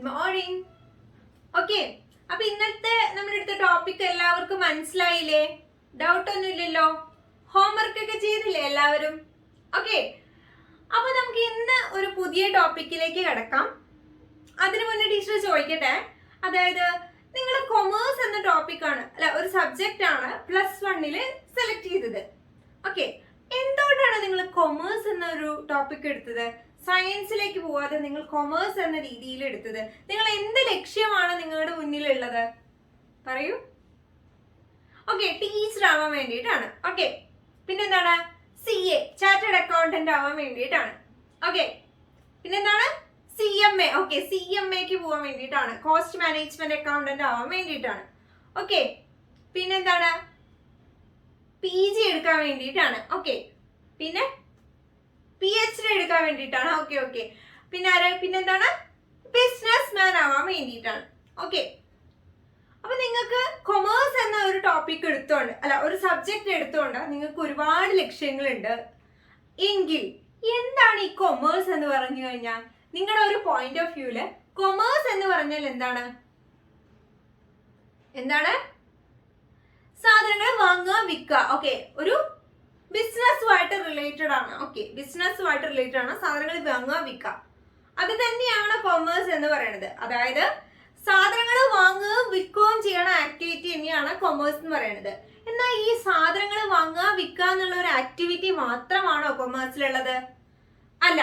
Morning. Okay, അപ്പൊ ഇന്നത്തെ നമ്മുടെ അടുത്ത ടോപ്പിക് എല്ലാവർക്കും മനസ്സിലായില്ലേ? ഡൗട്ട് ഒന്നും ഇല്ലല്ലോ? ഹോംവർക്ക് ഒക്കെ ചെയ്തില്ലേ എല്ലാവരും? ഓക്കെ, അപ്പൊ നമുക്ക് ഇന്ന് ഒരു പുതിയ ടോപ്പിക്കിലേക്ക് കിടക്കാം. അതിനു മുന്നേ ടീച്ചർ ചോദിക്കട്ടെ, അതായത് നിങ്ങൾ കൊമേഴ്സ് എന്ന ടോപ്പിക്കാണ് അല്ല ഒരു സബ്ജക്റ്റ് ആണ് +1 സെലക്ട് ചെയ്തത്. ഓക്കെ, എന്തുകൊണ്ടാണ് നിങ്ങൾ കൊമേഴ്സ് എന്ന ഒരു ടോപ്പിക് എടുത്തത്? സയൻസിലേക്ക് പോവാതെ നിങ്ങൾ കൊമേഴ്സ് എന്ന രീതിയിൽ എടുത്തത്? നിങ്ങൾ എന്ത് ലക്ഷ്യമാണ് നിങ്ങളുടെ മുന്നിലുള്ളത്? പറയൂ. ഓക്കെ, ടീച്ചർ ആവാൻ വേണ്ടിയിട്ടാണ്. ഓക്കെ, പിന്നെന്താണ്? CA ചാർട്ടേഡ് അക്കൗണ്ടന്റ് ആവാൻ വേണ്ടിയിട്ടാണ്. ഓക്കെ, പിന്നെന്താണ്? CMA. ഓക്കെ, CMAക്ക് പോവാൻ വേണ്ടിയിട്ടാണ്. കോസ്റ്റ് മാനേജ്മെന്റ് അക്കൗണ്ടന്റ് ആവാൻ വേണ്ടിയിട്ടാണ്. ഓക്കെ, പിന്നെന്താണ്? PG എടുക്കാൻ വേണ്ടിയിട്ടാണ്. ഓക്കെ, പിന്നെ PhD എടുക്കാൻ വേണ്ടിയിട്ടാണ്. ഓക്കെ, പിന്നെന്താണ്? ബിസിനസ് മാൻ ആവാൻ വേണ്ടിയിട്ടാണ്. ഓക്കെ, അപ്പൊ നിങ്ങൾക്ക് കൊമേഴ്സ് എന്ന ഒരു ടോപ്പിക് എടുത്തോണ്ട് അല്ല ഒരു സബ്ജക്ട് എടുത്തോണ്ട് നിങ്ങൾക്ക് ഒരുപാട് ലക്ഷ്യങ്ങളുണ്ട് എങ്കിൽ എന്താണ് ഈ കൊമേഴ്സ് എന്ന് പറഞ്ഞു കഴിഞ്ഞാൽ? നിങ്ങളുടെ ഒരു പോയിന്റ് ഓഫ് വ്യൂല് കൊമേഴ്സ് എന്ന് പറഞ്ഞാൽ എന്താണ്? സാധനങ്ങൾ വാങ്ങുക, വിൽക്കുക. ഓക്കെ, ഒരു ബിസിനസ്സുമായിട്ട് റിലേറ്റഡ് ആണ്. ഓക്കെ, ബിസിനസ്സുമായിട്ട് റിലേറ്റഡ് ആണ് സാധനങ്ങൾ വാങ്ങുക, വിൽക്കുക. അത് തന്നെയാണ് കൊമേഴ്സ് എന്ന് പറയുന്നത്. അതായത് സാധനങ്ങൾ വാങ്ങുകയും വിൽക്കുകയും ചെയ്യണ ആക്ടിവിറ്റി തന്നെയാണ് കൊമേഴ്സ് എന്ന് പറയുന്നത്. എന്നാൽ ഈ സാധനങ്ങൾ വാങ്ങുക, വിൽക്കുക എന്നുള്ള ഒരു ആക്ടിവിറ്റി മാത്രമാണോ കൊമേഴ്സിലുള്ളത്? അല്ല.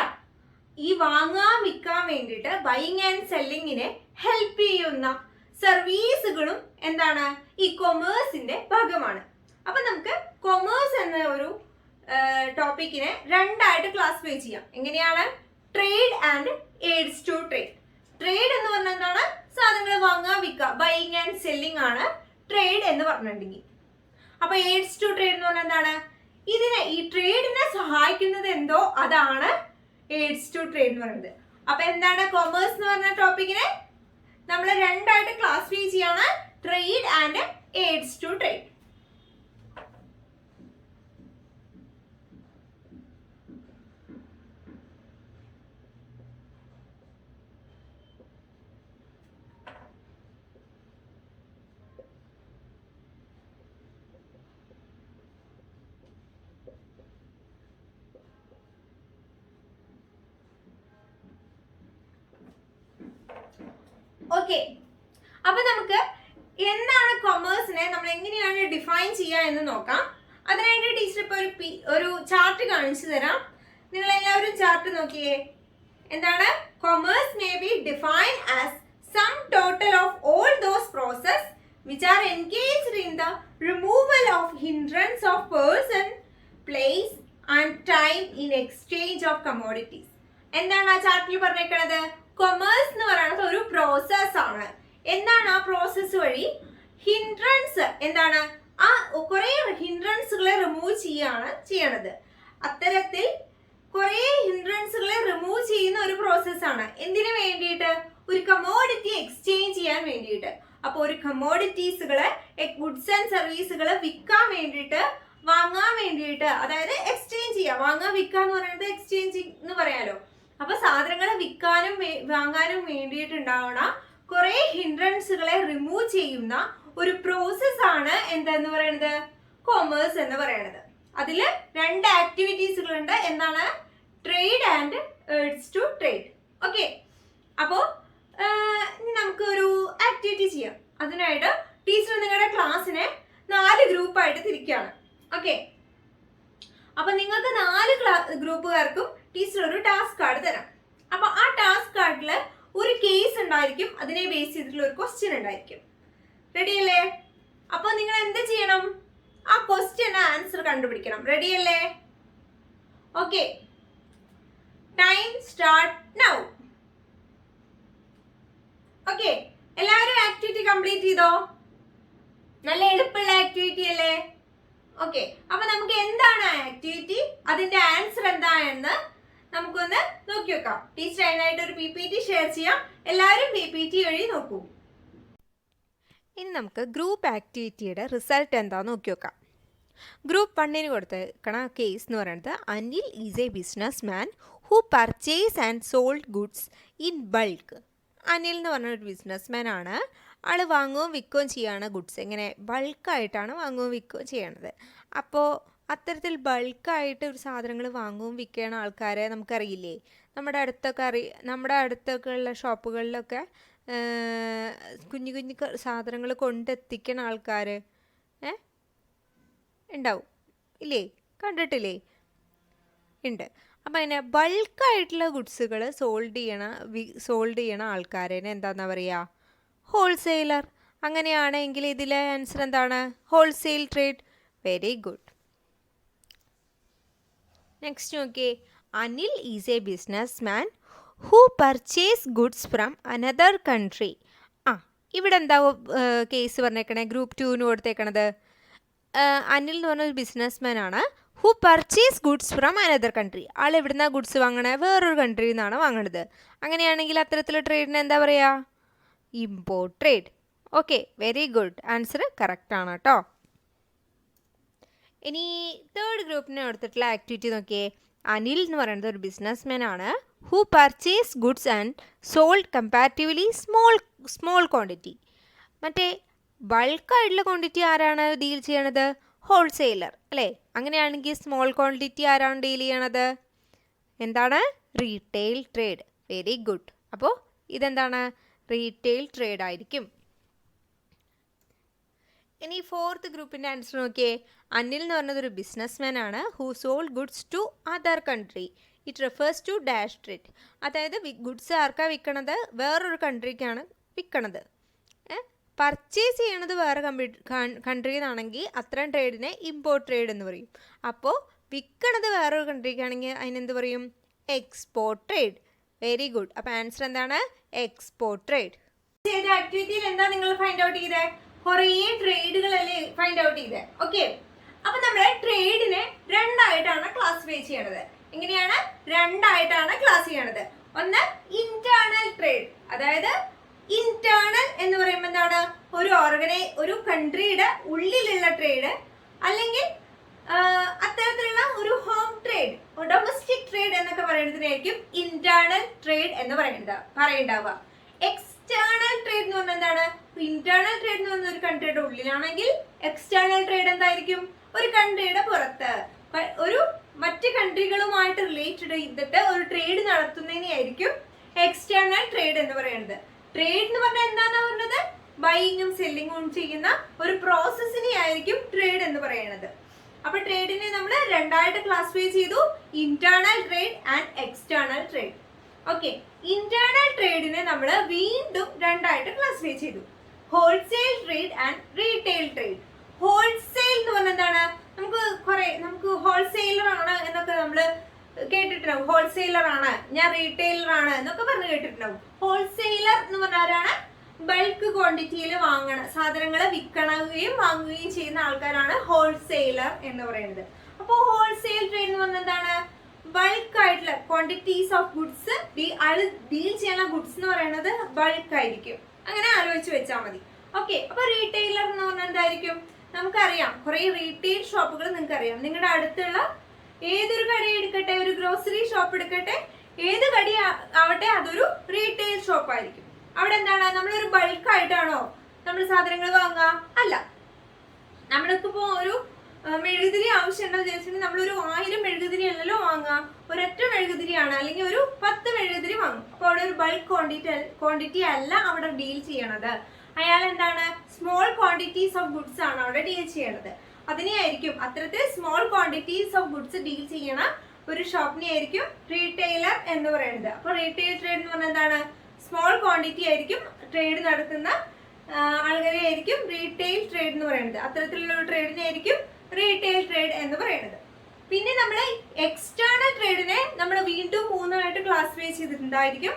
ഈ വാങ്ങാൻ വിൽക്കാൻ വേണ്ടിയിട്ട് ബൈയിങ് ആൻഡ് സെല്ലിങ്ങിനെ ഹെൽപ്പ് ചെയ്യുന്ന സർവീസുകളും എന്താണ്? ഈ കൊമേഴ്സിന്റെ ഭാഗമാണ്. അപ്പൊ നമുക്ക് കൊമേഴ്സ് എന്ന ഒരു ടോപ്പിക്കിനെ രണ്ടായിട്ട് ക്ലാസിഫൈ ചെയ്യാം. എങ്ങനെയാണ്? Trade and aids to trade. Trade എന്ന് പറഞ്ഞാൽ എന്താണ്? സാധനങ്ങൾ വാങ്ങുക, വിൽക്കുക, ബൈയിങ് ആൻഡ് സെല്ലിംഗ് ആണ് ട്രേഡ് എന്ന് പറഞ്ഞിട്ടുണ്ടെങ്കിൽ. അപ്പൊ എയ്ഡ്സ് ടു ട്രേഡ് എന്ന് പറഞ്ഞാൽ എന്താണ്? ഈ ട്രേഡിനെ സഹായിക്കുന്നത് എന്തോ അതാണ് എയ്ഡ്സ് ടു ട്രേഡ് എന്ന് പറയുന്നത്. അപ്പൊ എന്താണ് കൊമേഴ്സ് എന്ന് പറഞ്ഞ ടോപ്പിക്കിനെ നമ്മൾ രണ്ടായിട്ട് ക്ലാസിഫൈ ചെയ്യാണ്, trade and aids to trade. Okay, അപ്പൊ നമുക്ക് എന്താണ് കൊമേഴ്സിനെ നമ്മൾ എങ്ങനെയാണ് ഡിഫൈൻ ചെയ്യുക എന്ന് നോക്കാം. അതിനായിട്ട് ടീച്ചർ ഇപ്പൊ ഒരു ചാർട്ട് കാണിച്ചു തരാം. നിങ്ങൾ എല്ലാവരും ചാർട്ട് നോക്കിയേ. എന്താണ്? Commerce may be defined as sum total of all those process which are engaged in the removal of hindrance of person, place and time in exchange of commodities. എന്താണ് ആ ചാർട്ടിൽ പറഞ്ഞേക്കണത്? കൊമേഴ്സ് എന്ന് പറയുന്നത് ഒരു പ്രോസസ് ആണ്. എന്താണ് ആ പ്രോസസ് വഴി ഹിൻഡ്രൻസ് എന്താണ്? ആ കുറെ ഹിൻഡ്രൻസുകളെ റിമൂവ് ചെയ്യാണ് ചെയ്യണത്. അത്തരത്തിൽ കുറെ ഹിൻഡ്രൻസുകളെ റിമൂവ് ചെയ്യുന്ന ഒരു പ്രോസസ് ആണ്. എന്തിനു വേണ്ടിയിട്ട്? ഒരു കമോഡിറ്റി എക്സ്ചേഞ്ച് ചെയ്യാൻ വേണ്ടിയിട്ട്. അപ്പൊ ഒരു കമോഡിറ്റീസുകളെ ഗുഡ്സ് ആൻഡ് സർവീസുകളെ വിൽക്കാൻ വേണ്ടിയിട്ട്, വാങ്ങാൻ വേണ്ടിയിട്ട്, അതായത് എക്സ്ചേഞ്ച് ചെയ്യുക. വാങ്ങാൻ വിൽക്കുക എന്ന് പറയുന്നത് എക്സ്ചേഞ്ചിങ് എന്ന് പറയാലോ. അപ്പൊ സാധനങ്ങൾ വിൽക്കാനും വാങ്ങാനും വേണ്ടിയിട്ടുണ്ടാവണ കുറെ ഹിൻഡ്രൻസുകളെ റിമൂവ് ചെയ്യുന്ന ഒരു പ്രോസസ് ആണ് എന്തെന്ന് പറയുന്നത്? കൊമേഴ്സ് എന്ന് പറയുന്നത്. അതില് രണ്ട് ആക്ടിവിറ്റീസുകളുണ്ട്. എന്താണ്? Trade and aids to trade. Okay, അപ്പോ നമുക്ക് ഒരു ആക്ടിവിറ്റി ചെയ്യാം. അതിനായിട്ട് ടീച്ചർ നിങ്ങളുടെ ക്ലാസ്സിനെ 4 ഗ്രൂപ്പായിട്ട് തിരിക്കുകയാണ്. ഓക്കെ, അപ്പൊ നിങ്ങൾക്ക് 4 ഗ്രൂപ്പുകാർക്കും ടീച്ചർ ഒരു ടാസ്ക് കാർഡ് തരാം. അപ്പൊ ആ ടാസ്ക് കാർഡില് ഒരു കേസ് ഉണ്ടായിരിക്കും, അതിനെ ബേസ് ചെയ്തിട്ടുള്ള ഒരു ക്വസ്റ്റ്യൻ ഉണ്ടായിരിക്കും. റെഡി അല്ലേ? അപ്പൊ നിങ്ങൾ എന്ത് ചെയ്യണം? ആ ക്വസ്റ്റ്യൻ ആൻസർ കണ്ടുപിടിക്കണം. റെഡി അല്ലേ? Okay, time start now. Okay, എല്ലാവരും ആക്ടിവിറ്റി കംപ്ലീറ്റ് ചെയ്തോ? നല്ല എളുപ്പമുള്ള ആക്ടിവിറ്റി അല്ലേ? ഓക്കെ, അപ്പൊ നമുക്ക് എന്താണ് ആക്ടിവിറ്റി, അതിന്റെ ആൻസർ എന്താണെന്ന് നമുക്കൊന്ന് നോക്കി വെക്കാം. ടീച്ചർ അതിനായിട്ട് ഒരു PPT ഷെയർ ചെയ്യാം. എല്ലാവരും PPT വഴി നോക്കൂ. ഇനി നമുക്ക് ഗ്രൂപ്പ് ആക്ടിവിറ്റിയുടെ റിസൾട്ട് എന്താന്ന് നോക്കി വെക്കാം. ഗ്രൂപ്പ് 1 കൊടുത്തേക്കണ കേസ് എന്ന് പറയുന്നത് Anil is a business man who purchase and sold goods in bulk. Anil എന്ന് പറഞ്ഞൊരു ബിസിനസ്മാൻ ആണ്. ആൾ വാങ്ങുകയും വിൽക്കുകയും ചെയ്യാണ് ഗുഡ്സ്. എങ്ങനെ ബൾക്കായിട്ടാണ് വാങ്ങുകയും വിൽക്കുകയും ചെയ്യണത്. അപ്പോൾ അത്തരത്തിൽ ബൾക്കായിട്ട് ഒരു സാധനങ്ങൾ വാങ്ങുകയും വിൽക്കുന്ന ആൾക്കാരെ നമുക്കറിയില്ലേ? നമ്മുടെ അടുത്തൊക്കെ ഉള്ള ഷോപ്പുകളിലൊക്കെ കുഞ്ഞു കുഞ്ഞു സാധനങ്ങൾ കൊണ്ടെത്തിക്കുന്ന ആൾക്കാർ ഉണ്ടാവും ഇല്ലേ? കണ്ടിട്ടില്ലേ? ഉണ്ട്. അപ്പം അതിനെ ബൾക്കായിട്ടുള്ള ഗുഡ്സുകൾ സോൾഡ് ചെയ്യണ ആൾക്കാരെ എന്താണെന്നാ പറയുക? ഹോൾസെയിലർ. അങ്ങനെയാണെങ്കിൽ ഇതിലെ ആൻസർ എന്താണ്? Wholesale trade. Very good. Next നോക്കിയേ. Anil is a business man who purchase goods from another country. ഇവിടെ എന്താ കേസ് പറഞ്ഞേക്കണേ? ഗ്രൂപ്പ് 2 കൊടുത്തേക്കണത് അനിൽ എന്ന് പറഞ്ഞൊരു ബിസിനസ്മാൻ ആണ്. Who purchase goods from another country. ആൾ എവിടുന്നാ ഗുഡ്സ് വാങ്ങണേ? വേറൊരു കൺട്രിയിൽ നിന്നാണ് വാങ്ങണത്. അങ്ങനെയാണെങ്കിൽ അത്തരത്തിലുള്ള ട്രേഡിന് എന്താ പറയുക? Import trade. Okay, very good. Answer correct ആണ് കേട്ടോ. ഇനി തേർഡ് ഗ്രൂപ്പിനെ എടുത്തിട്ടുള്ള ആക്ടിവിറ്റി നോക്കിയേ. അനിൽ എന്ന് പറയുന്നത് ഒരു ബിസിനസ്മാൻ ആണ്. Who purchase goods and sold comparatively small quantity. മറ്റേ ബൾക്കായിട്ടുള്ള ക്വാണ്ടിറ്റി ആരാണ് ഡീൽ ചെയ്യണത്? ഹോൾസെയിലർ അല്ലേ? അങ്ങനെയാണെങ്കിൽ സ്മോൾ ക്വാണ്ടിറ്റി ആരാണ് ഡീൽ ചെയ്യണത്? എന്താണ്? Retail trade. Very good. അപ്പോൾ ഇതെന്താണ്? റീറ്റെയിൽ ട്രേഡ് ആയിരിക്കും. ഇനി ഫോർത്ത് ഗ്രൂപ്പിൻ്റെ ആൻസർ നോക്കിയേ. അനിൽ എന്ന് പറഞ്ഞത് ഒരു ബിസിനസ്മാൻ ആണ്. Who sold goods to other country. It refers to dash trade. അതായത് ഗുഡ്സ് ആർക്കാണ് വിൽക്കണത്? വേറൊരു കൺട്രിക്കാണ് വിൽക്കണത്. പർച്ചേസ് ചെയ്യണത് വേറെ കൺട്രിയിൽ നിന്നാണെങ്കിൽ അത്തരം ട്രേഡിനെ ഇമ്പോർട്ട് ട്രേഡ് എന്ന് പറയും. അപ്പോൾ വിൽക്കണത് വേറൊരു കൺട്രിക്കാണെങ്കിൽ അതിനെന്ത് പറയും? Export trade. Very good. അപ്പോൾ ആൻസർ എന്താണ്? Export trade. ചെയ്ത ആക്ടിവിറ്റിയിൽ എന്താ നിങ്ങൾ ഫൈൻഡ് ഔട്ട് ചെയ്തേ? കുറേ ട്രേഡുകളല്ലേ ഫൈൻഡ് ഔട്ട് ചെയ്തേ. ഓക്കെ, അപ്പം നമ്മൾ ട്രേഡിനെ രണ്ടായിട്ടാണ് ക്ലാസിഫൈ ചെയ്യണത്. എങ്ങനെയാണ്? രണ്ടായിട്ടാണ് ക്ലാസ് ചെയ്യണത്. ഒന്ന് ഇന്റേണൽ ട്രേഡ്. അതായത് ഇന്റേണൽ എന്ന് പറയുമ്പോൾ എന്താണ്? ഒരു കൺട്രിയുടെ ഉള്ളിലുള്ള ട്രേഡ്, അല്ലെങ്കിൽ അത്തരത്തിലുള്ള ഒരു ഹോം ട്രേഡ്, ഡൊമസ്റ്റിക് ട്രേഡ് എന്നൊക്കെ പറയുന്നതിനായിരിക്കും ഇന്റേണൽ ട്രേഡ് എന്ന് പറയണ്ടാവുക. എക്സ്റ്റേണൽ ട്രേഡ് എന്ന് പറഞ്ഞാൽ എന്താണ്? ഇന്റേണൽ ട്രേഡ് എന്ന് പറഞ്ഞ ഒരു കൺട്രിയുടെ ഉള്ളിലാണെങ്കിൽ എക്സ്റ്റേണൽ ട്രേഡ് എന്തായിരിക്കും? ഒരു കൺട്രിയുടെ പുറത്ത് ഒരു മറ്റ് കൺട്രികളുമായിട്ട് റിലേറ്റഡ് ചെയ്തിട്ട് ഒരു ട്രേഡ് നടത്തുന്നതിനെയായിരിക്കും എക്സ്റ്റേണൽ ട്രേഡ് എന്ന് പറയുന്നത്. ട്രേഡ് എന്ന് പറഞ്ഞാൽ എന്താണെന്നാ പറഞ്ഞത്? ബൈയിങ്ങും സെല്ലിങ്ങും ചെയ്യുന്ന ഒരു പ്രോസസ്സിനെ ആയിരിക്കും ട്രേഡ് എന്ന് പറയുന്നത്. അപ്പൊ ട്രേഡിനെ നമ്മൾ രണ്ടായിട്ട് ക്ലാസിഫൈ ചെയ്തു. Internal trade and external trade. Okay, internal ട്രേഡിനെ നമ്മൾ വീണ്ടും രണ്ടായിട്ട് ക്ലാസിഫൈ ചെയ്തു. Wholesale trade and retail trade. Wholesale എന്ന് പറഞ്ഞാൽ എന്താണ്? നമുക്ക് ഹോൾസെയിലർ ആണ് എന്നൊക്കെ നമ്മൾ കേട്ടിട്ടുണ്ടാവും. ഹോൾസെയിലർ ആണ്, ഞാൻ റീറ്റെയിലർ ആണ് എന്നൊക്കെ പറഞ്ഞ് കേട്ടിട്ടുണ്ടാവും. ഹോൾസെയിലർ എന്ന് പറഞ്ഞാലാണ് ബൾക്ക് ക്വാണ്ടിറ്റിയിൽ സാധനങ്ങൾ വിൽക്കുകയും വാങ്ങുകയും ചെയ്യുന്ന ആൾക്കാരാണ് ഹോൾസെയിലർ എന്ന് പറയുന്നത്. അപ്പോൾ ഹോൾസെയിൽ ട്രേഡ് എന്ന് പറഞ്ഞാൽ എന്താണ്? ബൾക്ക് ആയിട്ടുള്ള ക്വാണ്ടിറ്റീസ് ഓഫ് ഗുഡ്സ് ഡീൽ ചെയ്യുന്ന ഗുഡ്സ് എന്ന് പറയുന്നത് ബൾക്ക് ആയിരിക്കും. അങ്ങനെ ആലോചിച്ച് വെച്ചാൽ മതി. ഓക്കെ, അപ്പൊ റീറ്റെയിലർ എന്ന് പറഞ്ഞാൽ എന്തായിരിക്കും? നമുക്കറിയാം, കുറെ റീറ്റെയിൽ ഷോപ്പുകൾ നിങ്ങൾക്കറിയാം. നിങ്ങളുടെ അടുത്തുള്ള ഏതൊരു കട എടുക്കട്ടെ, ഒരു ഗ്രോസറി ഷോപ്പ് എടുക്കട്ടെ, ഏത് കട ആവട്ടെ, അതൊരു റീറ്റെയിൽ ഷോപ്പ് ആയിരിക്കും. അവിടെ എന്താണ്? നമ്മളൊരു ബൾക്കായിട്ടാണോ നമ്മൾ സാധനങ്ങൾ വാങ്ങുക? അല്ല. നമ്മൾക്കിപ്പോ ഒരു മെഴുകുതിരി ആവശ്യമുണ്ടോ വിചാരിച്ചിട്ടുണ്ടെങ്കിൽ നമ്മളൊരു 1000 മെഴുകുതിരി അല്ലല്ലോ വാങ്ങുക. ഒരൊറ്റ മെഴുകുതിരിയാണ്, അല്ലെങ്കിൽ ഒരു 10 മെഴുകുതിരി വാങ്ങും. അപ്പോൾ അവിടെ ഒരു ബൾക്ക് ക്വാണ്ടിറ്റി അല്ല അവിടെ ഡീൽ ചെയ്യണത്. അയാൾ എന്താണ്? സ്മോൾ ക്വാണ്ടിറ്റീസ് ഓഫ് ഗുഡ്സ് ആണ് അവിടെ ഡീൽ ചെയ്യണത്. അതിനെയായിരിക്കും, അത്തരത്തിൽ small quantities of goods deal ചെയ്യണ ഒരു ഷോപ്പിനെ ആയിരിക്കും റീറ്റെയിലർ എന്ന് പറയുന്നത്. അപ്പോൾ റീറ്റെയിൽ ട്രേഡ് എന്ന് പറഞ്ഞാൽ എന്താണ്? സ്മോൾ ക്വാണ്ടിറ്റി ആയിരിക്കും ട്രേഡ് നടത്തുന്ന ആളുകളെ ആയിരിക്കും റീറ്റെയിൽ ട്രേഡ് എന്ന് പറയുന്നത്. അത്തരത്തിലുള്ള ഒരു ട്രേഡിനെ ആയിരിക്കും റീറ്റെയിൽ ട്രേഡ് എന്ന് പറയുന്നത്. പിന്നെ നമ്മൾ എക്സ്റ്റേണൽ ട്രേഡിനെ നമ്മൾ വീണ്ടും 3ആയിട്ട് ക്ലാസിഫൈ ചെയ്തിട്ടുണ്ടായിരിക്കും.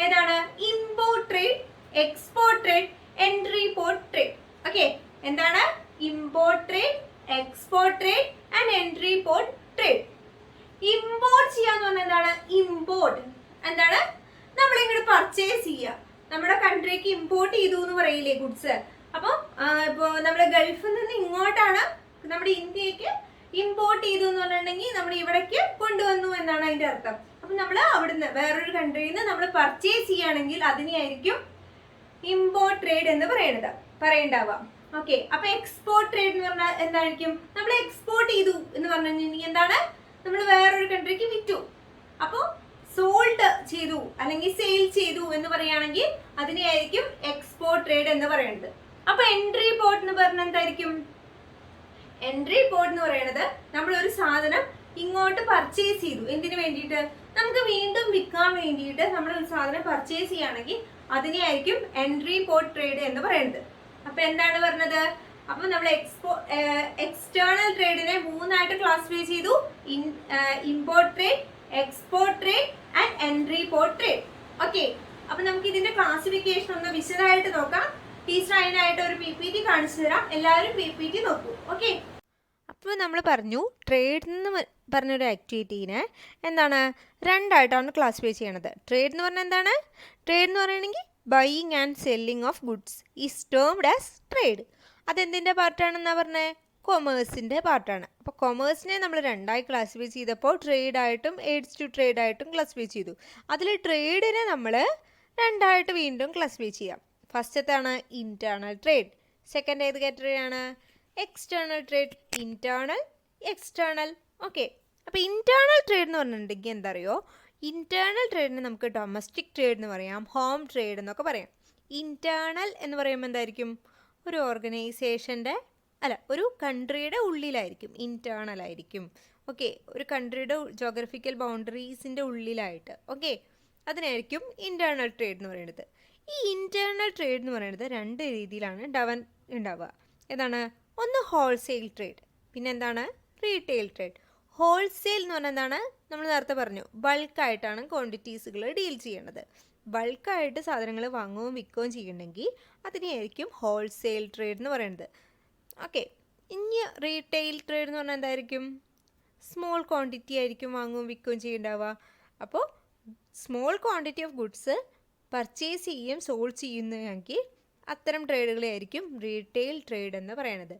ഏതാണ്? Import trade, export trade, entry port trade. Okay, എന്താണ്? Import trade, export trade and entry port trade. Import ചെയ്യാന്ന് പറഞ്ഞാൽ എന്താണ്? ഇമ്പോർട്ട് എന്താണ്? നമ്മളിങ്ങോട്ട് പർച്ചേസ് ചെയ്യുക. നമ്മുടെ കൺട്രിക്ക് ഇമ്പോർട്ട് ചെയ്തു എന്ന് പറയില്ലേ ഗുഡ്സ്? അപ്പം ഇപ്പോൾ നമ്മുടെ ഗൾഫിൽ നിന്ന് ഇങ്ങോട്ടാണ് നമ്മുടെ ഇന്ത്യക്ക് ഇമ്പോർട്ട് ചെയ്തു എന്ന് പറഞ്ഞിട്ടുണ്ടെങ്കിൽ നമ്മൾ ഇവിടേക്ക് കൊണ്ടുവന്നു എന്നാണ് അതിന്റെ അർത്ഥം. അപ്പം നമ്മൾ അവിടുന്ന് വേറൊരു കൺട്രിയിൽ നിന്ന് നമ്മൾ പർച്ചേസ് ചെയ്യുകയാണെങ്കിൽ അതിനെയായിരിക്കും ഇമ്പോർട്ട് ട്രേഡ് എന്ന് പറയണ്ടാവുക. ഓക്കെ, അപ്പൊ എക്സ്പോർട്ട് ട്രേഡ് എന്ന് പറഞ്ഞാൽ എന്തായിരിക്കും? നമ്മൾ എക്സ്പോർട്ട് ചെയ്തു എന്ന് പറഞ്ഞു കഴിഞ്ഞിട്ടുണ്ടെങ്കിൽ എന്താണ്? നമ്മൾ വേറൊരു കൺട്രിക്ക് വിറ്റു. അപ്പോൾ സോൾഡ് ചെയ്തു അല്ലെങ്കിൽ സെയിൽ ചെയ്തു എന്ന് പറയുകയാണെങ്കിൽ അതിനെയായിരിക്കും എക്സ്പോർട്ട് ട്രേഡ് എന്ന് പറയുന്നത്. അപ്പൊ എൻട്രി പോർട്ട് എന്ന് പറഞ്ഞാൽ എന്തായിരിക്കും? എൻട്രി പോർട്ട് എന്ന് പറയുന്നത് നമ്മൾ ഒരു സാധനം ഇങ്ങോട്ട് പർച്ചേസ് ചെയ്തു. എന്തിനു വേണ്ടിയിട്ട്? നമുക്ക് വീണ്ടും വിൽക്കാൻ വേണ്ടിയിട്ട് നമ്മൾ ഒരു സാധനം പർച്ചേസ് ചെയ്യുകയാണെങ്കിൽ അതിനെയായിരിക്കും എൻട്രി പോർട്ട് ട്രേഡ് എന്ന് പറയുന്നത്. അപ്പൊ എന്താണ് പറഞ്ഞത്? അപ്പൊ നമ്മൾ എക്സ്റ്റേണൽ ട്രേഡിനെ മൂന്നായിട്ട് ക്ലാസിഫൈ ചെയ്തു: import trade, export trade and entry port trade. Okay, അപ്പൊ നമുക്ക് ഇതിന്റെ ക്ലാസിഫിക്കേഷൻ ഒന്ന് വിശദമായിട്ട് നോക്കാം. ടീച്ചർ അതിനായിട്ട് ഒരു PPT കാണിച്ചു തരാം. എല്ലാവരും PPT നോക്കൂ. ഓക്കെ, അപ്പോൾ നമ്മൾ പറഞ്ഞു ട്രേഡ് എന്ന് പറഞ്ഞൊരു ആക്ടിവിറ്റീനെ എന്താണ് രണ്ടായിട്ടാണ് ക്ലാസിഫൈ ചെയ്യണത്. ട്രേഡ് എന്ന് പറഞ്ഞാൽ എന്താണ്? ട്രേഡ് എന്ന് പറയുകയാണെങ്കിൽ buying and selling of goods is termed as trade. അതെന്തിൻ്റെ പാർട്ടാണെന്നാണ് പറഞ്ഞത്? കൊമേഴ്സിൻ്റെ പാർട്ടാണ്. അപ്പോൾ കൊമേഴ്സിനെ നമ്മൾ രണ്ടായി ക്ലാസിഫൈ ചെയ്തപ്പോൾ ട്രേഡായിട്ടും എയ്ഡ്സ് ടു ട്രേഡായിട്ടും ക്ലാസിഫൈ ചെയ്തു. അതിൽ ട്രേഡിനെ നമ്മൾ രണ്ടായിട്ട് വീണ്ടും ക്ലാസിഫൈ ചെയ്യാം. ഫസ്റ്റത്താണ് ഇൻറ്റേർണൽ ട്രേഡ്. സെക്കൻഡ് ഏത് കാറ്റഗറിയാണ്? External trade. Internal, external. Okay, അപ്പോൾ ഇൻറ്റേർണൽ ട്രേഡ് എന്ന് പറഞ്ഞിട്ടുണ്ടെങ്കിൽ എന്താ അറിയോ? ഇൻറ്റേർണൽ ട്രേഡിന് നമുക്ക് ഡൊമസ്റ്റിക് ട്രേഡ് എന്ന് പറയാം, ഹോം ട്രേഡ് എന്നൊക്കെ പറയാം. ഇൻറ്റേർണൽ എന്ന് പറയുമ്പോൾ എന്തായിരിക്കും? ഒരു ഓർഗനൈസേഷൻ്റെ ഒരു കൺട്രിയുടെ ഉള്ളിലായിരിക്കും, ഇൻറ്റേർണൽ ആയിരിക്കും. ഓക്കെ, ഒരു കൺട്രിയുടെ ജോഗ്രഫിക്കൽ ബൗണ്ടറീസിൻ്റെ ഉള്ളിലായിട്ട്. ഓക്കെ, അതിനായിരിക്കും ഇൻറ്റേർണൽ ട്രേഡ് എന്ന് പറയുന്നത്. ഈ ഇൻറ്റേർണൽ ട്രേഡ് എന്ന് പറയുന്നത് രണ്ട് രീതിയിലാണ് ഉണ്ടാവുക. ഏതാണ്? ഒന്ന് ഹോൾസെയിൽ ട്രേഡ്, പിന്നെ എന്താണ്? Retail trade. ഹോൾസെയിൽ എന്ന് പറഞ്ഞാൽ എന്താണ്? നമ്മൾ നേരത്തെ പറഞ്ഞു, ബൾക്കായിട്ടാണ് ക്വാണ്ടിറ്റീസുകൾ ഡീൽ ചെയ്യേണ്ടത്. ബൾക്കായിട്ട് സാധനങ്ങൾ വാങ്ങുകയും വിൽക്കുകയും ചെയ്യണമെങ്കിൽ അതിനെയായിരിക്കും ഹോൾസെയിൽ ട്രേഡ് എന്ന് പറയുന്നത്. ഓക്കെ, ഇനി റീറ്റെയിൽ ട്രേഡ് എന്ന് പറഞ്ഞാൽ എന്തായിരിക്കും? സ്മോൾ ക്വാണ്ടിറ്റി ആയിരിക്കും വാങ്ങുകയും വിൽക്കുകയും ചെയ്യുന്നുണ്ടാവുക. അപ്പോൾ small quantity of goods purchase ചെയ്യുകയും സോൾവ് ചെയ്യുന്നതെങ്കിൽ അത്തരം ട്രേഡുകളെയായിരിക്കും റീറ്റെയിൽ ട്രേഡ് എന്ന് പറയുന്നത്.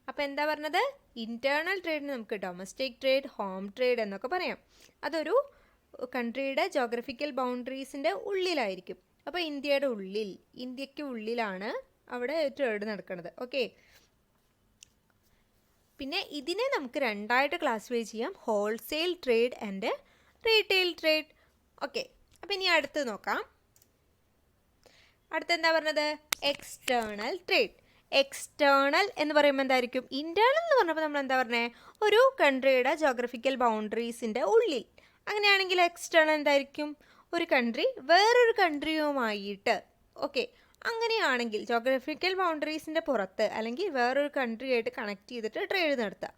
അപ്പോൾ എന്താ പറഞ്ഞത്? ഇൻറ്റേർണൽ ട്രേഡിന് നമുക്ക് ഡൊമസ്റ്റിക് ട്രേഡ്, ഹോം ട്രേഡ് എന്നൊക്കെ പറയാം. അതൊരു കൺട്രിയുടെ ജോഗ്രഫിക്കൽ ബൗണ്ടറീസിൻ്റെ ഉള്ളിലായിരിക്കും. അപ്പോൾ ഇന്ത്യക്ക് ഉള്ളിലാണ് അവിടെ ട്രേഡ് നടക്കുന്നത്. ഓക്കെ, പിന്നെ ഇതിനെ നമുക്ക് രണ്ടായിട്ട് ക്ലാസിഫൈ ചെയ്യാം: wholesale trade and retail trade. Okay, അപ്പോൾ ഇനി അടുത്ത് നോക്കാം. അടുത്തെന്താ പറഞ്ഞത്? External trade. എക്സ്റ്റേണൽ എന്ന് പറയുമ്പോൾ എന്തായിരിക്കും? ഇൻറ്റേർണൽ എന്ന് പറഞ്ഞപ്പോൾ നമ്മൾ എന്താ പറഞ്ഞത്? ഒരു കൺട്രിയുടെ ജോഗ്രഫിക്കൽ ബൗണ്ടറീസിൻ്റെ ഉള്ളിൽ. അങ്ങനെയാണെങ്കിൽ എക്സ്റ്റേണൽ എന്തായിരിക്കും? ഒരു കൺട്രി വേറൊരു കൺട്രിയുമായിട്ട്. ഓക്കെ, അങ്ങനെയാണെങ്കിൽ ജോഗ്രഫിക്കൽ ബൗണ്ടറീസിൻ്റെ പുറത്ത് അല്ലെങ്കിൽ വേറൊരു കൺട്രിയായിട്ട് കണക്ട് ചെയ്തിട്ട് ട്രേഡ് നടത്തുക.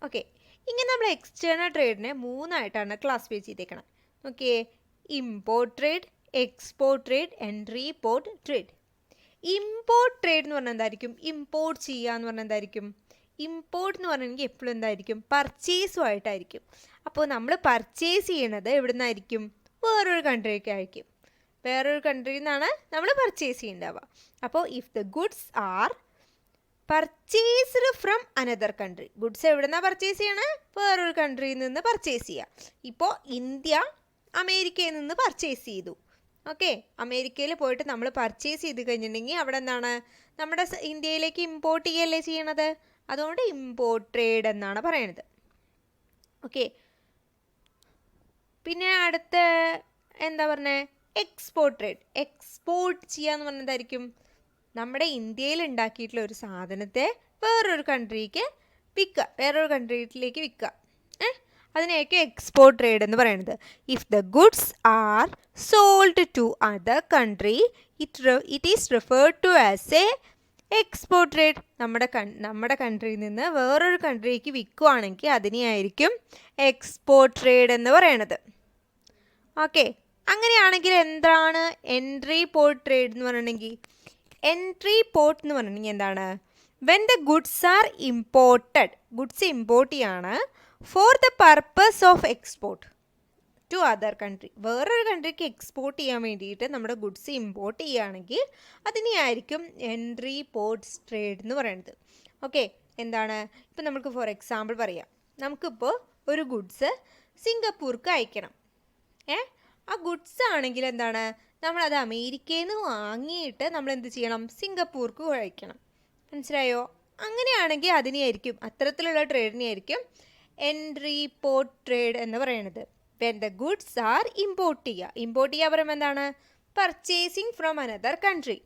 ഓക്കെ, ഇങ്ങനെ നമ്മൾ എക്സ്റ്റേണൽ ട്രേഡിനെ മൂന്നായിട്ടാണ് ക്ലാസിഫൈ ചെയ്തേക്കണം. Okay, import trade, export trade and report trade. Import trade എന്ന് പറഞ്ഞാൽ എന്തായിരിക്കും? ഇമ്പോർട്ട് ചെയ്യുക എന്ന് പറഞ്ഞാൽ എന്തായിരിക്കും? ഇമ്പോർട്ട് എന്ന് പറഞ്ഞെങ്കിൽ എപ്പോഴും എന്തായിരിക്കും? പർച്ചേസുമായിട്ടായിരിക്കും. അപ്പോൾ നമ്മൾ പർച്ചേസ് ചെയ്യണത് എവിടെ നിന്നായിരിക്കും? വേറൊരു കൺട്രിക്കായിരിക്കും. വേറൊരു കൺട്രിയിൽ നിന്നാണ് നമ്മൾ പർച്ചേസ് ചെയ്യേണ്ടാവുക. അപ്പോൾ if the goods R purchased from another country. Goods എവിടെ നിന്നാണ് പർച്ചേസ് ചെയ്യണേ? വേറൊരു കൺട്രിയിൽ നിന്ന് പർച്ചേസ് ചെയ്യുക. ഇപ്പോൾ ഇന്ത്യ അമേരിക്കയിൽ നിന്ന് പർച്ചേസ് ചെയ്തു. ഓക്കെ, അമേരിക്കയിൽ പോയിട്ട് നമ്മൾ പർച്ചേസ് ചെയ്ത് കഴിഞ്ഞിട്ടുണ്ടെങ്കിൽ അവിടെ എന്താണ്? നമ്മുടെ ഇന്ത്യയിലേക്ക് ഇമ്പോർട്ട് ചെയ്യല്ലേ ചെയ്യണത്. അതുകൊണ്ട് ഇമ്പോർട്ട് ട്രേഡ് എന്നാണ് പറയണത്. ഓക്കെ, പിന്നെ അടുത്ത എന്താ പറഞ്ഞത്? Export trade. എക്സ്പോർട്ട് ചെയ്യുക എന്ന് പറഞ്ഞാൽ എന്തായിരിക്കും? നമ്മുടെ ഇന്ത്യയിൽ ഉണ്ടാക്കിയിട്ടുള്ള ഒരു സാധനത്തെ വേറൊരു കൺട്രിക്ക് വിൽക്കുക, വേറൊരു കൺട്രിയിലേക്ക് വിൽക്കുക. അതിനെയൊക്കെ എക്സ്പോർട്ട് ട്രേഡ് എന്ന് പറയുന്നത്. If the goods are sold to other country it is referred to as a export trade. നമ്മുടെ കൺട്രിയിൽ നിന്ന് വേറൊരു കൺട്രിക്ക് വിൽക്കുകയാണെങ്കിൽ അതിനെയായിരിക്കും എക്സ്പോർട്ട് ട്രേഡ് എന്ന് പറയണത്. ഓക്കെ, അങ്ങനെയാണെങ്കിൽ എന്താണ് എൻട്രി പോർട്ട് ട്രേഡ് എന്ന് പറഞ്ഞിട്ടുണ്ടെങ്കിൽ? എൻട്രി പോർട്ട് എന്ന് പറഞ്ഞിട്ടുണ്ടെങ്കിൽ എന്താണ്? When the goods are imported. Goods import ചെയ്യാണ് for the purpose of export to other country. വേറൊരു കൺട്രിക്ക് എക്സ്പോർട്ട് ചെയ്യാൻ വേണ്ടിയിട്ട് നമ്മുടെ ഗുഡ്സ് ഇമ്പോർട്ട് ചെയ്യുകയാണെങ്കിൽ അതിനെയായിരിക്കും എൻട്രി പോർട്ട്സ് ട്രേഡ് എന്ന് പറയുന്നത്. ഓക്കെ, എന്താണ്? ഇപ്പം നമുക്ക് ഫോർ എക്സാമ്പിൾ പറയാം. നമുക്കിപ്പോൾ ഒരു ഗുഡ്സ് സിംഗപ്പൂർക്ക് അയക്കണം. ആ ഗുഡ്സ് ആണെങ്കിൽ എന്താണ്, നമ്മളത് അമേരിക്കയിൽ നിന്ന് വാങ്ങിയിട്ട് നമ്മൾ എന്ത് ചെയ്യണം, സിംഗപ്പൂർക്ക് അയക്കണം. മനസ്സിലായോ? അങ്ങനെയാണെങ്കിൽ അതിനെയായിരിക്കും, അത്തരത്തിലുള്ള ട്രേഡിനെയായിരിക്കും എൻട്രി പോർട്ട് ട്രേഡ് എന്ന് പറയുന്നത്. When the goods R import ചെയ്യുക പറയുമ്പോൾ എന്താണ്, purchasing from another country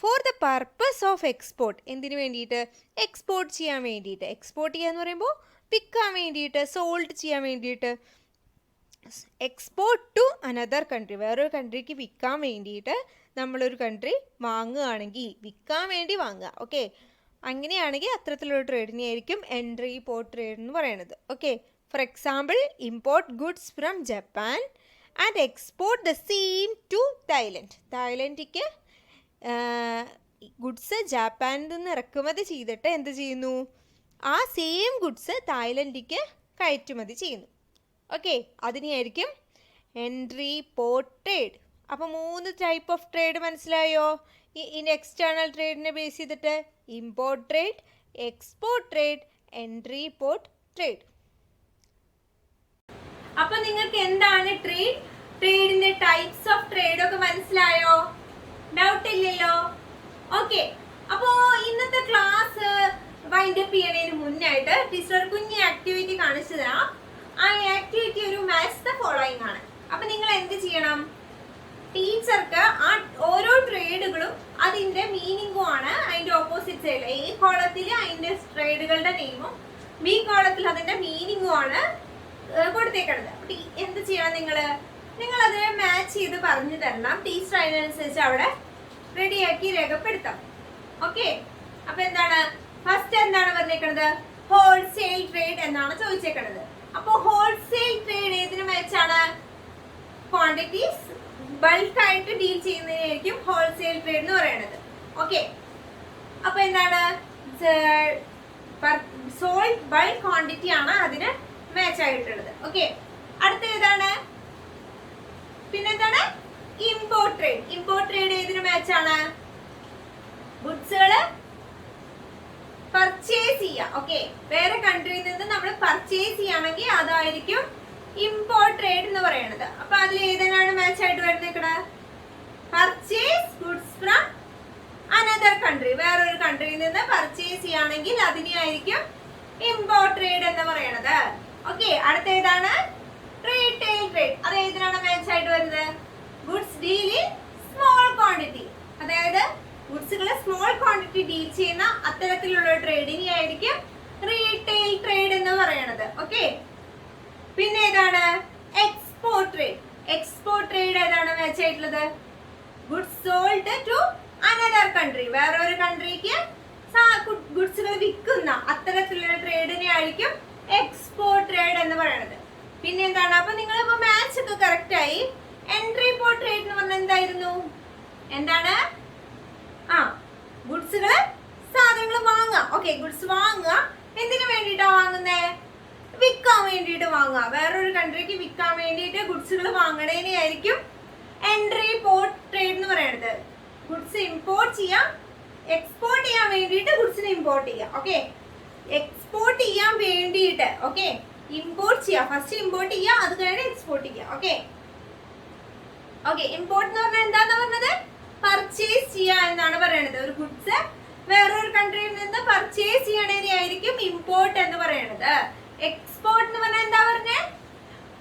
four the purpose of export. എന്തിനു വേണ്ടിയിട്ട്? എക്സ്പോർട്ട് ചെയ്യാൻ വേണ്ടിയിട്ട്. എക്സ്പോർട്ട് ചെയ്യുക എന്ന് പറയുമ്പോൾ വിൽക്കാൻ വേണ്ടിയിട്ട്, സോൾഡ് ചെയ്യാൻ വേണ്ടിയിട്ട്. എക്സ്പോർട്ട് ടു അനദർ കൺട്രി, വേറൊരു കൺട്രിക്ക് വിൽക്കാൻ വേണ്ടിയിട്ട് നമ്മളൊരു കൺട്രി വാങ്ങുകയാണെങ്കിൽ, വിൽക്കാൻ വേണ്ടി വാങ്ങുക. ഓക്കെ, അങ്ങനെയാണെങ്കിൽ അത്തരത്തിലുള്ള ട്രേഡിനെ ആയിരിക്കും എൻട്രി പോർട്ട് ട്രേഡ് എന്ന് പറയുന്നത്. Okay, for example, import goods from Japan and export the same to Thailand. തായ്ലൻഡിക്ക് ഗുഡ്സ് ജപ്പാനിൽ നിന്ന് ഇറക്കുമതി ചെയ്തിട്ട് എന്ത് ചെയ്യുന്നു, ആ സെയിം ഗുഡ്സ് തായ്ലൻഡിക്ക് കയറ്റുമതി ചെയ്യുന്നു. ഓക്കെ, അതിനെയായിരിക്കും എൻട്രി പോർട്ട് ട്രേഡ്. അപ്പോൾ 3 ടൈപ്പ് ഓഫ് ട്രേഡ് മനസ്സിലായോ? ഈ എക്സ്റ്റേണൽ ട്രേഡിനെ ബേസ് ചെയ്തിട്ട് import trade, export trade, entry port trade. അപ്പോൾ നിങ്ങൾക്ക് എന്താണ് ട്രേഡ്, ട്രേഡിന്റെ ടൈപ്സ് ഓഫ് ട്രേഡ് ഒക്കെ മനസ്സിലായോ? ഡൗട്ട് ഇല്ലല്ലോ? ഓക്കെ, അപ്പോൾ ഇന്നത്തെ ക്ലാസ് വൈൻഡപ്പ് ചെയ്യണതിന് മുന്നായിട്ട് ടീച്ചർ ഒരു കുഞ്ഞ് ആക്ടിവിറ്റി കാണിച്ചു തരാം. ആ ആക്ടിവിറ്റി ഒരു മാച്ച് ദ ഫോളോയിങ് ആണ്. അപ്പൊ നിങ്ങൾ എന്ത് ചെയ്യണം, ടീച്ചർക്ക് ആ ഓരോ ട്രേഡുകളും അതിന്റെ മീനിങ്ങും ആണ് അതിന്റെ ഓപ്പോസിറ്റ് സൈഡിൽ. എ കോളത്തിൽ അതിന്റെ ട്രേഡുകളുടെ നെയിമും ബി കോളത്തിൽ അതിന്റെ മീനിങ്ങും ആണ് കൊടുത്തേക്കണത്. അപ്പൊ എന്ത് ചെയ്യണം, നിങ്ങൾ അതിനെ മാച്ച് ചെയ്ത് പറഞ്ഞു തരണം. ടീച്ചർ അതിനനുസരിച്ച് അവിടെ റെഡിയാക്കി രേഖപ്പെടുത്താം. ഓക്കെ, അപ്പൊ എന്താണ് ഫസ്റ്റ് എന്താണ് പറഞ്ഞേക്കണത്, ഹോൾസെയിൽ ട്രേഡ് എന്നാണ് ചോദിച്ചേക്കണത്. അപ്പൊ ഹോൾസെയിൽ ട്രേഡ് ഏതിനു മാച്ചാണ്, ക്വാണ്ടിറ്റീസ് ബൾക്ക് ആയിട്ട് ഡീൽ ചെയ്യുന്നതിനായിരിക്കും ഹോൾസെയിൽ ട്രേഡ് എന്ന് പറയുന്നത്. ഓക്കെ, അപ്പൊ എന്താണ് സോൾഡ് ബൾക്ക് ക്വാണ്ടിറ്റി ആണ് അതിന് മാച്ച് ആയിട്ടുള്ളത്. ഓക്കെ, അടുത്ത ഏതാണ്, പിന്നെന്താണ് ഇമ്പോർട്ട് ട്രേഡ്. ഇമ്പോർട്ട് ട്രേഡ് ഏതിനു മാച്ചാണ്, ഗുഡ്സുകള് പർച്ചേസ് ചെയ്യുക. ഓക്കെ, വേറെ കൺട്രിയിൽ നിന്ന് നമ്മൾ പർച്ചേസ് ചെയ്യുകയാണെങ്കിൽ അതായിരിക്കും ഇമ്പോർട്ട് ട്രേഡ് എന്ന് പറയുന്നത്. അപ്പൊ അതിൽ ഏതിനാണ് മാച്ച് ആയിട്ട് വരുന്നത്, purchase goods from another country. വേറൊരു കൺട്രിയിൽ നിന്ന് പർച്ചേസ് ചെയ്യുകയാണെങ്കിൽ അതിനെയായിരിക്കും ഇമ്പോർട്ട് ട്രേഡ് എന്ന് പറയുന്നത്. ഓക്കെ, അടുത്ത ഏതാണ് റീറ്റെയിൽ ട്രേഡ്. അത് ഏതിനാണ് മാച്ച് ആയിട്ട് വരുന്നത്, goods deal in small quantity. അതായത് ഗുഡ്സുകൾ സ്മോൾ ക്വാണ്ടിറ്റി ഡീൽ ചെയ്യുന്ന അത്തരത്തിലുള്ള ട്രേഡിനെ ആയിരിക്കും റീറ്റെയിൽ ട്രേഡ് എന്ന് പറയുന്നത്. ഓക്കെ, പിന്നെ ഏതാണ് എക്സ്പോർട്ട് ട്രേഡ്. എക്സ്പോർട്ട് ട്രേഡ് ഏതാണ് മാച്ച് ആയിട്ടുള്ളത്, goods sold to another country. വേറൊരു കൺട്രിക്ക് ഗുഡ്സുകൾ വിൽക്കുന്ന അത്തരത്തിലുള്ള ട്രേഡിനെ ആയിരിക്കും എക്സ്പോർട്ട് ട്രേഡ് എന്ന് പറയുന്നത്. പിന്നെ എന്താണ്, അപ്പൊ നിങ്ങളിപ്പോ മാച്ച് ഒക്കെ കറക്റ്റ് ആയി. എൻട്രി പോർട്ട് ട്രേഡ് എന്ന് പറഞ്ഞാൽ എന്തായിരുന്നു, എന്താണ്, ഗുഡ്സുകള് സാധനങ്ങൾ വാങ്ങുക. ഓക്കെ, ഗുഡ്സ് വാങ്ങുക. എന്തിനു വേണ്ടിയിട്ടാ വാങ്ങുന്നേ, വിൽക്കാൻ വേണ്ടിയിട്ട് വാങ്ങുക. വേറൊരു കൺട്രിക്ക് വിൽക്കാൻ വേണ്ടിയിട്ട് ഗുഡ്സുകൾ വാങ്ങണേനെയായിരിക്കും എൻട്രി പോർട്ട് ട്രേഡ് എന്ന് പറയുന്നത്. ഗുഡ്സ് ഇമ്പോർട്ട് ചെയ്യാം, എക്സ്പോർട്ട് ചെയ്യാൻ വേണ്ടിയിട്ട് ഗുഡ്സിനെ ഇമ്പോർട്ട് ചെയ്യാം. ഓക്കെ, എക്സ്പോർട്ട് ചെയ്യാൻ വേണ്ടിയിട്ട്, ഓക്കെ, ഇമ്പോർട്ട് ചെയ്യാം. ഫസ്റ്റ് ഇമ്പോർട്ട് ചെയ്യാം, അത് കഴിഞ്ഞ് എക്സ്പോർട്ട് ചെയ്യാം. ഓക്കെ, ഓക്കെ, ഇമ്പോർട്ട് എന്ന് പറഞ്ഞാൽ എന്താന്ന് പറഞ്ഞത്, പർച്ചേസ് ചെയ്യുക എന്നാണ് പറയുന്നത്. ഒരു ഗുഡ്സ് വേറൊരു കൺട്രിയിൽ നിന്ന് പർച്ചേസ് ചെയ്യണേനെയായിരിക്കും ഇമ്പോർട്ട് എന്ന് പറയുന്നത്. എക്സ്പോർട്ട് എന്ന് പറഞ്ഞാൽ എന്താ പറഞ്ഞേ,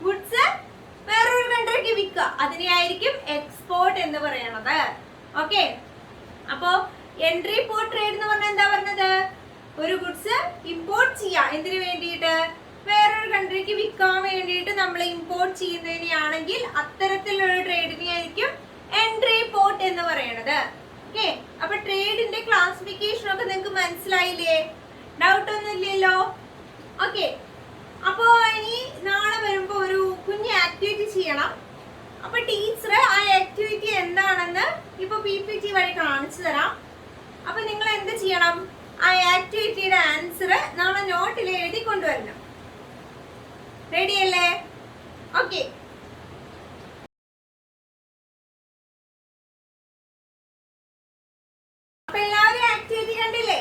ഗുഡ്സ് വേറൊരു കൺട്രിക്ക് വിൽക്കുക, അതിനെയായിരിക്കും എക്സ്പോർട്ട് എന്ന് പറയുന്നത്. ഓക്കെ, അപ്പോ എൻട്രി പോർട്ട് ട്രേഡ് എന്ന് പറഞ്ഞാൽ എന്താ പറഞ്ഞത്, ഒരു ഗുഡ്സ് ഇമ്പോർട്ട് ചെയ്യുക എന്തിനു വേണ്ടിയിട്ട്, വേറൊരു കൺട്രിക്ക് വിൽക്കാൻ വേണ്ടിയിട്ട് നമ്മൾ ഇമ്പോർട്ട് ചെയ്യുന്നതിനാണെങ്കിൽ അത്തരത്തിലുള്ള ട്രേഡിനെ ആയിരിക്കും എൻട്രി പോർട്ട് എന്ന് പറയുന്നത്. ഓക്കെ, അപ്പൊ ട്രേഡിന്റെ ക്ലാസിഫിക്കേഷൻ ഒക്കെ നിങ്ങൾക്ക് മനസ്സിലായില്ലേ, ഡൗട്ട് ഒന്നും ഇല്ലല്ലോ? ഓക്കെ, അപ്പോ ഇനി നാളെ വരുമ്പോ ഒരു കുഞ്ഞ് ആക്ടിവിറ്റി ചെയ്യണം. അപ്പൊ ടീച്ചർ ആ ആക്ടിവിറ്റി എന്താണെന്ന് ഇപ്പൊ PPT വഴി കാണിച്ചു തരാം. അപ്പൊ നിങ്ങൾ എന്ത് ചെയ്യണം, ആ ആക്ടിവിറ്റിയുടെ ആൻസർ നാളെ നോട്ടിൽ എഴുതി കൊണ്ടുവരണം. റെഡി അല്ലേ? ഓക്കെ, അപ്പൊ എല്ലാവരും ആക്ടിവിറ്റി കണ്ടില്ലേ?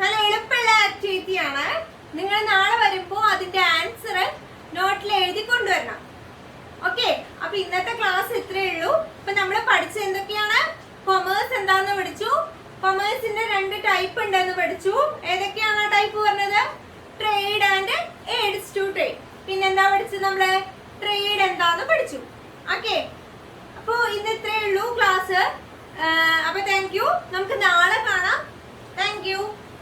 നല്ല എളുപ്പമുള്ള ആക്ടിവിറ്റി ആണ്. നിങ്ങൾ നാളെ വരുമ്പോ അതിന്റെ ആൻസർ നോട്ടിൽ എഴുതി കൊണ്ടുവരണം. ഓക്കെ, അപ്പൊ അപ്പൊ ഇന്നത്തെ ക്ലാസ് ഇത്രയേ ഉള്ളൂ. ഇപ്പൊ നമ്മൾ പഠിച്ച എന്തൊക്കെയാണ്? കൊമേഴ്സ് എന്താന്ന് പഠിച്ചു, കൊമേഴ്സിന്റെ 2 ടൈപ്പ് ഉണ്ടെന്ന് പഠിച്ചു. ഏതൊക്കെയാണ് ആ ടൈപ്പ് പറഞ്ഞത്? Trade and aids to trade. പിന്നെന്താ പഠിച്ചത്? നമ്മള് ട്രേഡ് എന്താന്ന് പഠിച്ചു. ഓക്കെ, അപ്പൊ ഇന്ന് ഇത്രയേ ഉള്ളൂ ക്ലാസ്. അപ്പൊ താങ്ക് യു. നമുക്ക് നാളെ കാണാം. Thank you.